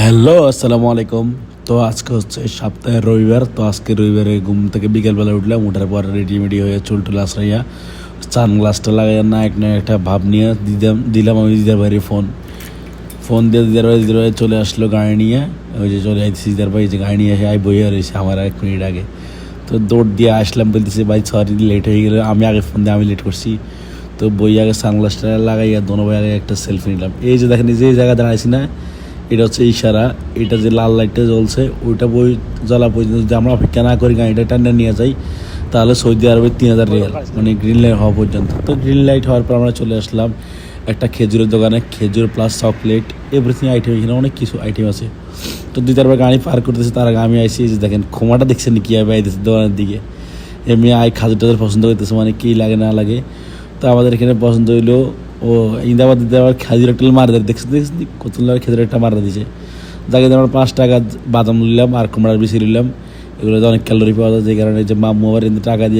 Hello, আসসালামু আলাইকুম। তো আজকে হচ্ছে সপ্তাহের রবিবার। তো আজকে রবিবারে ঘুম থেকে বিকেলবেলা উঠলাম, উঠার পর রেডিমেডি হয়ে চুল টুল আশ্রাইয়া সানগ্লাসটা লাগাইয়া না একটা ভাব নিয়ে দিলাম আমি দিদার ভাইয়ের ফোন দিয়ে দিদার ভাই চলে আসলো গাড়ি নিয়ে। ওই যে চলে আসছি দিদার ভাই, যে গাড়ি নিয়ে এসে বইয়া রয়েছে আমার 1 মিনিট আগে। তো দৌড় দিয়ে আসলাম, বলতেছি ভাই সরি লেট হয়ে গেলো, আমি আগে ফোন দিয়ে আমি লেট করছি। তো বই আগে সানগ্লাসটা লাগাইয়া দোনো ভাই আগে একটা সেলফি নিলাম। এই যে দেখেন, যে জায়গায় দাঁড়াইছি না, এটা হচ্ছে ইশারা। এটা যে লাল লাইটটা জ্বলছে, ওইটা বই জ্বলা পর্যন্ত যদি আমরা অপেক্ষা না করি, গাড়িটা টান্ডা নিয়ে যাই, তাহলে সৌদি আরবে 3,000 রিয়াল, মানে গ্রিন লাইট হওয়া পর্যন্ত। তো গ্রিন লাইট হওয়ার পর আমরা চলে আসলাম একটা খেজুরের দোকানে। খেজুর প্লাস চকলেট এভরিথিং আইটেম, এখানে অনেক কিছু আইটেম আছে। তো 2-4 বার গাড়ি পার করতেছে, তার আগে আমি আইসি। যে দেখেন ক্ষমাটা দেখছেন কীভাবে আইতেছে দোকানের দিকে। এমনি খাজুর টাজুর পছন্দ করতেছে, মানে কী লাগে না লাগে। তো আমাদের এখানে পছন্দ হইলো ও ইন্দাবাদ দিতে আবার খেজুর একটা মারা দেয়, দেখছেন কত খেজুর একটা মারা দিয়েছে। যাকে আমরা 5 টাকা বাদাম নিলাম আর কুমড়ার বেশি নিলাম। এগুলো অনেক ক্যালোরি পাওয়া যায়, যে কারণে যে মাম্মু আবার টাকা দিয়ে